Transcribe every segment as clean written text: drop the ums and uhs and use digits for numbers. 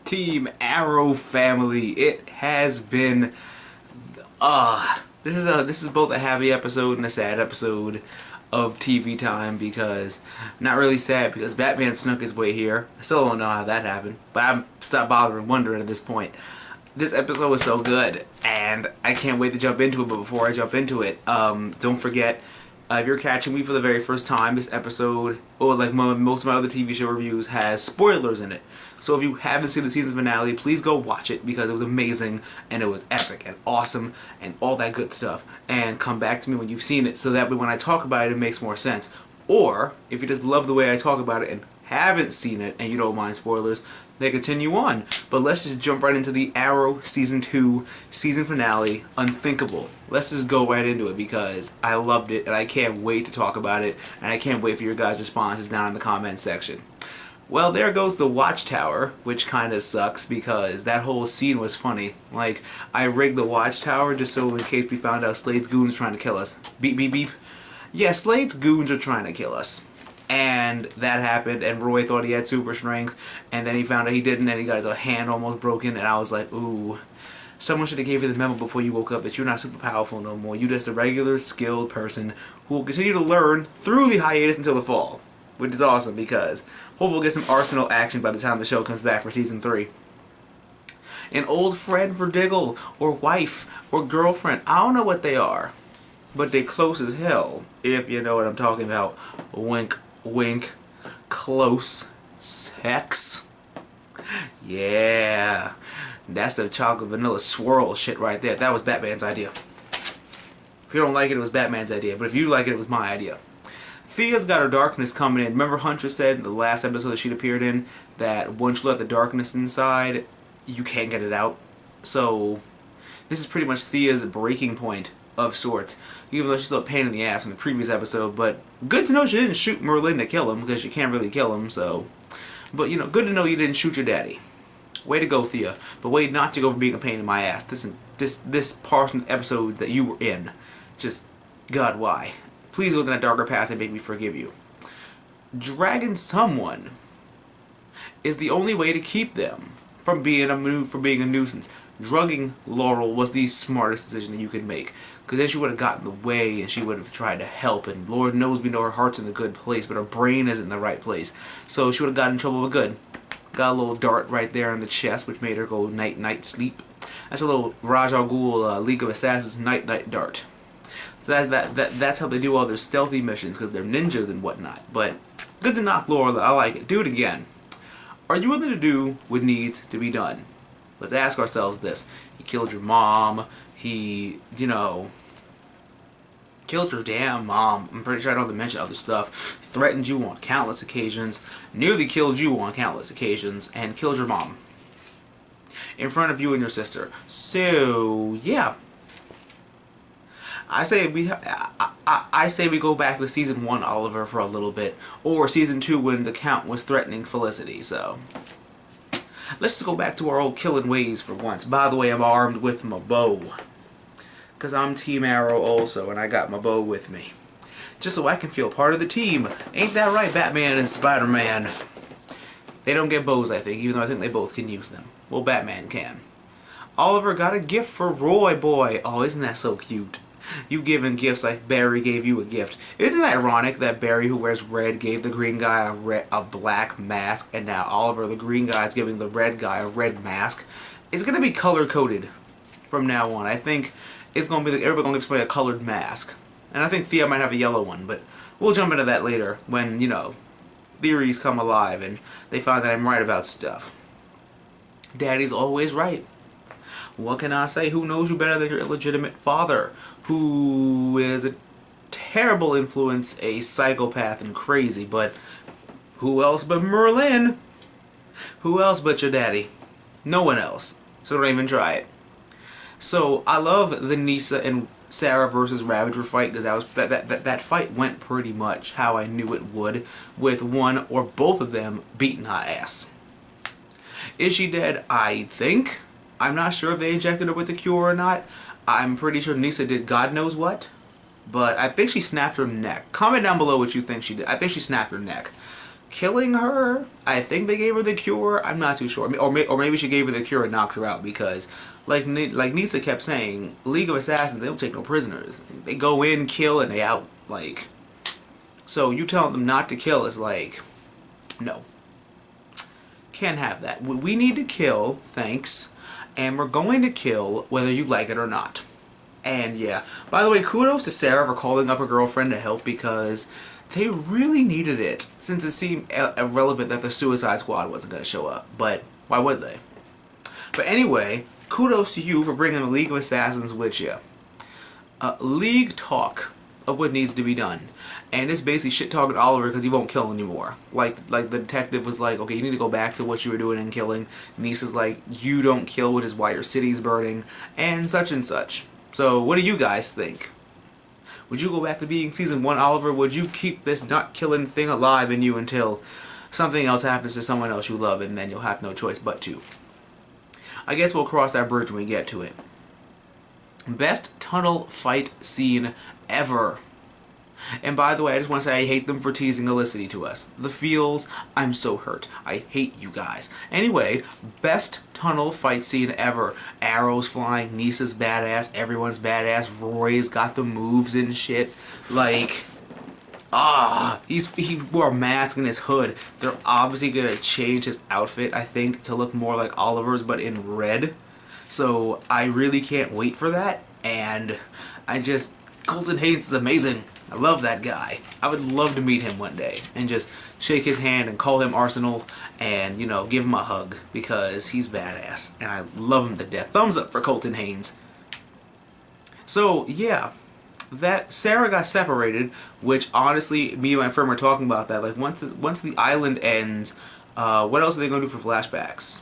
Team Arrow family, it has been this is both a happy episode and a sad episode of TV time, because not really sad because Batman snuck his way here. I still don't know how that happened, but I'm stopped bothering wondering at this point. This episode was so good and I can't wait to jump into it, but before I jump into it, don't forget, if you're catching me for the very first time, this episode, or like most of my other TV show reviews, has spoilers in it. So if you haven't seen the season finale, please go watch it because it was amazing and it was epic and awesome and all that good stuff. And come back to me when you've seen it so that way when I talk about it, it makes more sense. Or if you just love the way I talk about it and haven't seen it and you don't mind spoilers, then continue on. But let's just jump right into the Arrow Season 2 season finale, Unthinkable. Let's just go right into it because I loved it and I can't wait to talk about it, and I can't wait for your guys' responses down in the comment section. Well, there goes the Watchtower, which kind of sucks because that whole scene was funny. Like, I rigged the Watchtower just so in case we found out Slade's goons trying to kill us. Beep, beep, beep. Yeah, Slade's goons are trying to kill us. And that happened, and Roy thought he had super strength, and then he found out he didn't, and he got his hand almost broken, and I was like, ooh. Someone should have gave you the memo before you woke up that you're not super powerful no more. You're just a regular, skilled person who will continue to learn through the hiatus until the fall. Which is awesome because hopefully we'll get some Arsenal action by the time the show comes back for Season 3. An old friend for Diggle, or wife, or girlfriend. I don't know what they are, but they close as hell, if you know what I'm talking about. Wink, wink. Close sex. Yeah. That's the chocolate vanilla swirl shit right there. That was Batman's idea. If you don't like it, it was Batman's idea. But if you like it, it was my idea. Thea's got her darkness coming in. Remember Huntress said in the last episode that she'd appeared in that once you let the darkness inside, you can't get it out. So this is pretty much Thea's breaking point of sorts. Even though she's still a pain in the ass in the previous episode. But good to know she didn't shoot Merlin to kill him, because you can't really kill him, so. But you know, good to know you didn't shoot your daddy. Way to go, Thea. But way not to go for being a pain in my ass. This portion of the episode that you were in. Just, God, why? Please go down that darker path and make me forgive you. Dragging someone is the only way to keep them from being a nuisance. Drugging Laurel was the smartest decision that you could make, because then she would have gotten in the way and she would have tried to help, and Lord knows we know her heart's in the good place, but her brain isn't in the right place. So she would have gotten in trouble with good. Got a little dart right there in the chest, which made her go night-night sleep. That's a little Raj Al Ghul League of Assassins night-night dart. So that's how they do all their stealthy missions, because they're ninjas and whatnot. But good to knock Laurel. I like it. Do it again. Are you willing to do what needs to be done? Let's ask ourselves this. He killed your mom. He, you know, killed your damn mom. I'm pretty sure I don't have to mention other stuff. Threatened you on countless occasions. Nearly killed you on countless occasions. And killed your mom in front of you and your sister. So, yeah. I say we go back to Season 1 Oliver for a little bit, or Season 2 when the Count was threatening Felicity. So let's just go back to our old killing ways for once. By the way, I'm armed with my bow, because I'm Team Arrow also, and I got my bow with me, just so I can feel part of the team. Ain't that right, Batman and Spider-Man? They don't get bows, I think, even though I think they both can use them. Well, Batman can. Oliver got a gift for Roy boy. Oh, isn't that so cute? You giving gifts like Barry gave you a gift. Isn't it ironic that Barry, who wears red, gave the green guy a black mask, and now Oliver, the green guy, is giving the red guy a red mask? It's going to be color-coded from now on. I think it's going to be like everybody's going to give somebody a colored mask. And I think Thea might have a yellow one, but we'll jump into that later when, you know, theories come alive and they find that I'm right about stuff. Daddy's always right. What can I say? Who knows you better than your illegitimate father, who is a terrible influence, a psychopath and crazy, but who else but Merlin? Who else but your daddy? No one else. So don't even try it. So I love the Nisa and Sarah versus Ravager fight, because that fight went pretty much how I knew it would, with one or both of them beating her ass. Is she dead? I think. I'm not sure if they injected her with the cure or not. I'm pretty sure Nisa did God knows what. But I think she snapped her neck. Comment down below what you think she did. I think she snapped her neck. killing her. I think they gave her the cure. I'm not too sure. Or maybe she gave her the cure and knocked her out because, like Nisa kept saying, League of Assassins, they don't take no prisoners. They go in, kill, and they out. Like, so you telling them not to kill is like, no. Can't have that. We need to kill, thanks. And we're going to kill whether you like it or not. And yeah, by the way, kudos to Sarah for calling up her girlfriend to help because they really needed it, since it seemed irrelevant that the Suicide Squad wasn't going to show up. But why would they? But anyway, kudos to you for bringing the League of Assassins with you. League talk of what needs to be done. And it's basically shit-talking Oliver because he won't kill anymore. Like the detective was like, okay, you need to go back to what you were doing and killing. Nisa's like, you don't kill, which is why your city's burning. And such. So what do you guys think? Would you go back to being Season 1 Oliver? Would you keep this not killing thing alive in you until something else happens to someone else you love and then you'll have no choice but to? I guess we'll cross that bridge when we get to it. Best tunnel fight scene ever. And by the way, I just want to say I hate them for teasing Elicity to us. The feels, I'm so hurt. I hate you guys. Anyway, best tunnel fight scene ever. Arrows flying, Nisa's badass, everyone's badass, Roy's got the moves and shit. Like, he wore a mask and his hood. They're obviously gonna change his outfit, I think, to look more like Oliver's, but in red. So I really can't wait for that. And Colton Haynes is amazing. I love that guy. I would love to meet him one day and just shake his hand and call him Arsenal and, you know, give him a hug because he's badass and I love him to death. Thumbs up for Colton Haynes. So, yeah, that Sarah got separated, which honestly, me and my friend were talking about that. Like, once the island ends, what else are they going to do for flashbacks?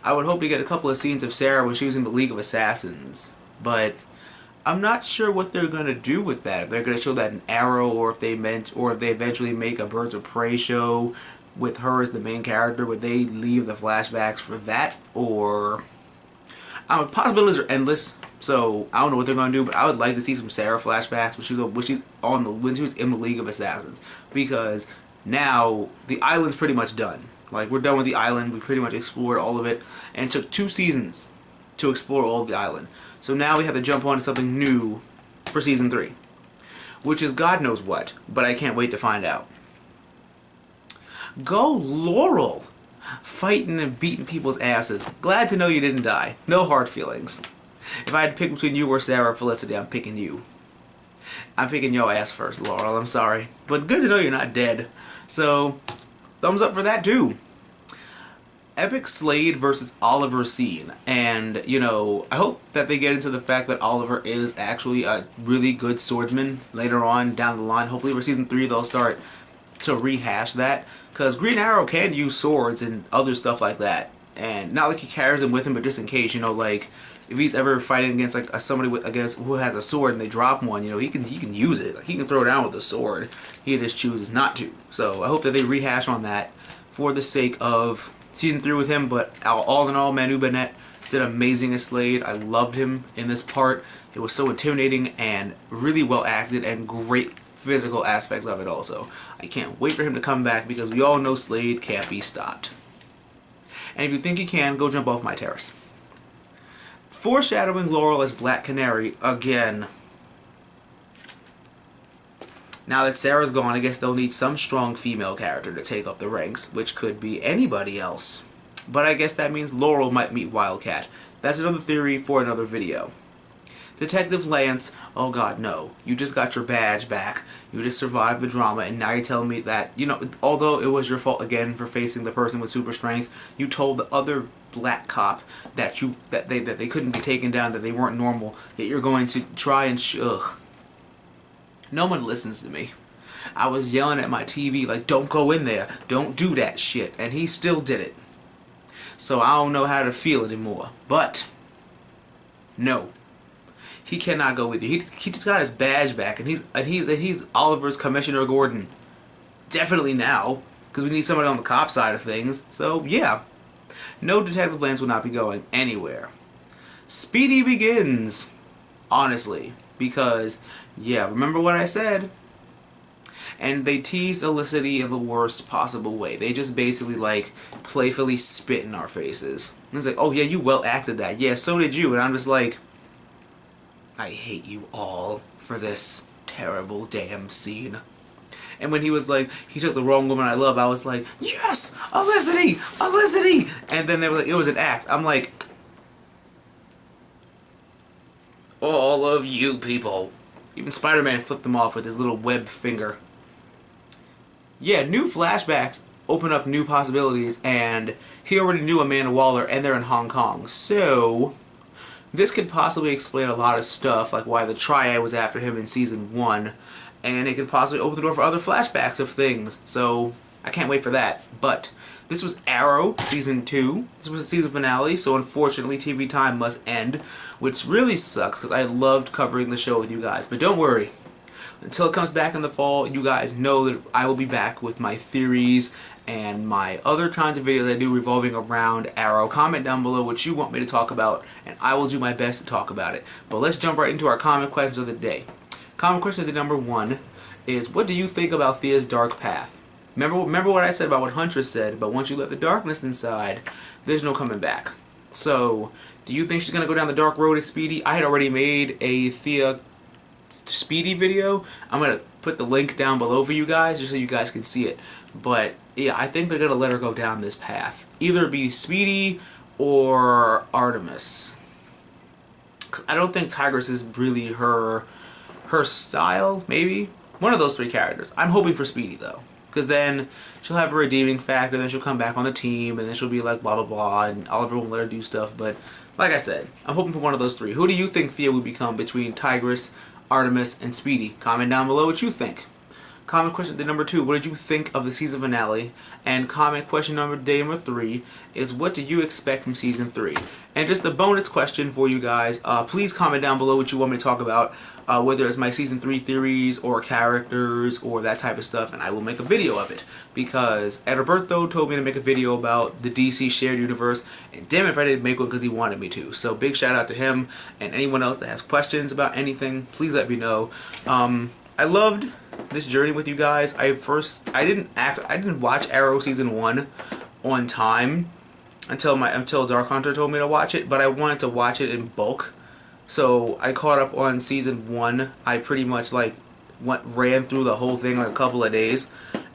I would hope to get a couple of scenes of Sarah when she was in the League of Assassins, but I'm not sure what they're gonna do with that. If they're gonna show that in Arrow, or if they eventually make a Birds of Prey show with her as the main character, would they leave the flashbacks for that? Or possibilities are endless. So I don't know what they're gonna do, but I would like to see some Sarah flashbacks when she was in the League of Assassins, because now the island's pretty much done. Like, we're done with the island. We pretty much explored all of it, and it took 2 seasons to explore all of the island. So now we have to jump on to something new for Season 3. Which is God knows what, but I can't wait to find out. Go Laurel! Fighting and beating people's asses. Glad to know you didn't die. No hard feelings. If I had to pick between you or Sarah or Felicity, I'm picking you. I'm picking your ass first, Laurel. I'm sorry. But good to know you're not dead. So, thumbs up for that too. Epic Slade versus Oliver scene, and you know, I hope that they get into the fact that Oliver is actually a really good swordsman later on down the line. Hopefully for Season 3 they'll start to rehash that, because Green Arrow can use swords and other stuff like that, and not like he carries them with him, but just in case, you know, like if he's ever fighting against like somebody who has a sword and they drop one, you know, he can use it. Like, he can throw down with a sword. He just chooses not to. So I hope that they rehash on that for the sake of Season 3 with him. But all in all, Manu Bennett did amazing as Slade. I loved him in this part. It was so intimidating and really well acted, and great physical aspects of it also. I can't wait for him to come back, because we all know Slade can't be stopped. And if you think he can, go jump off my terrace. Foreshadowing Laurel as Black Canary again. Now that Sarah's gone, I guess they'll need some strong female character to take up the ranks, which could be anybody else. But I guess that means Laurel might meet Wildcat. That's another theory for another video. Detective Lance, oh god, no. You just got your badge back. You just survived the drama, and now you're telling me that, you know, although it was your fault again for facing the person with super strength, you told the other black cop that they couldn't be taken down, that they weren't normal, yet you're going to try and ugh. No one listens to me. I was yelling at my TV like, don't go in there, don't do that shit, and he still did it. So I don't know how to feel anymore. But no, he cannot go with you. He just got his badge back, and he's Oliver's Commissioner Gordon. Definitely now, because we need somebody on the cop side of things. So yeah, no, Detective Lance will not be going anywhere. Speedy begins, honestly, because yeah, remember what I said. And they teased Felicity in the worst possible way. They just basically like playfully spit in our faces. And it's like, oh yeah, you well acted that. Yeah, so did you. And I'm just like, I hate you all for this terrible damn scene. And when he was like, he took the wrong woman I love, I was like, yes, Felicity, Felicity. And then they were like, it was an act. I'm like, all of you people. Even Spider-Man flipped them off with his little web finger. Yeah, new flashbacks open up new possibilities, and he already knew Amanda Waller, and they're in Hong Kong. So this could possibly explain a lot of stuff, like why the Triad was after him in Season 1, and it could possibly open the door for other flashbacks of things. So I can't wait for that. But this was Arrow, Season 2. This was the season finale, so unfortunately TV time must end, which really sucks because I loved covering the show with you guys. But don't worry. Until it comes back in the fall, you guys know that I will be back with my theories and my other kinds of videos I do revolving around Arrow. Comment down below what you want me to talk about, and I will do my best to talk about it. But let's jump right into our comment questions of the day. Comment question of the number 1 is, what do you think about Thea's dark path? Remember what I said about what Huntress said, but once you let the darkness inside, there's no coming back. So, do you think she's going to go down the dark road as Speedy? I had already made a Thea Speedy video. I'm going to put the link down below for you guys, just so you guys can see it. But, yeah, I think they're going to let her go down this path. Either be Speedy or Artemis. I don't think Tigress is really her style, maybe. One of those 3 characters. I'm hoping for Speedy, though. Because then she'll have a redeeming factor, and then she'll come back on the team, and then she'll be like blah blah blah, and Oliver won't let her do stuff. But like I said, I'm hoping for one of those 3. Who do you think Thea would become between Tigress, Artemis, and Speedy? Comment down below what you think. Comment question number 2, what did you think of the season finale? And comment question number 3 is, what do you expect from season 3? And just a bonus question for you guys, please comment down below what you want me to talk about, whether it's my season 3 theories or characters or that type of stuff, and I will make a video of it. Because Roberto told me to make a video about the DC shared universe, and damn if I didn't make one because he wanted me to. So big shout out to him, and anyone else that has questions about anything, please let me know. I loved this journey with you guys. I didn't watch Arrow season 1 on time until Dark Hunter told me to watch it, but I wanted to watch it in bulk. So I caught up on season 1. I pretty much like ran through the whole thing like a couple of days,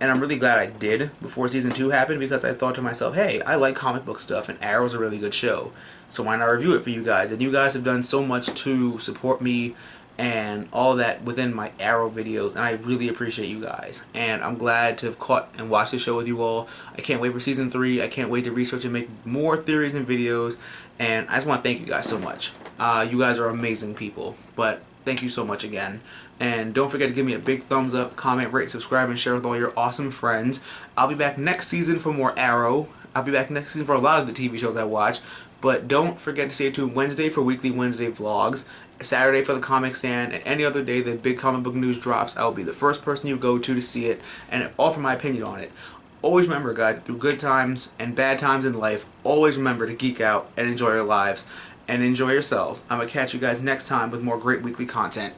and I'm really glad I did before season 2 happened, because I thought to myself, hey, I like comic book stuff and Arrow's a really good show, so why not review it for you guys? And you guys have done so much to support me and all that within my Arrow videos, and I really appreciate you guys, and I'm glad to have caught and watched the show with you all. I can't wait for season 3. I can't wait to research and make more theories and videos, and I just want to thank you guys so much. You guys are amazing people, but thank you so much again. And don't forget to give me a big thumbs up, comment, rate, subscribe, and share with all your awesome friends. I'll be back next season for more Arrow. I'll be back next season for a lot of the TV shows I watch. But don't forget to stay tuned Wednesday for weekly Wednesday vlogs, Saturday for the comic stand, and any other day that big comic book news drops, I will be the first person you go to see it and offer my opinion on it. Always remember, guys, through good times and bad times in life, always remember to geek out and enjoy your lives and enjoy yourselves. I'm going to catch you guys next time with more great weekly content.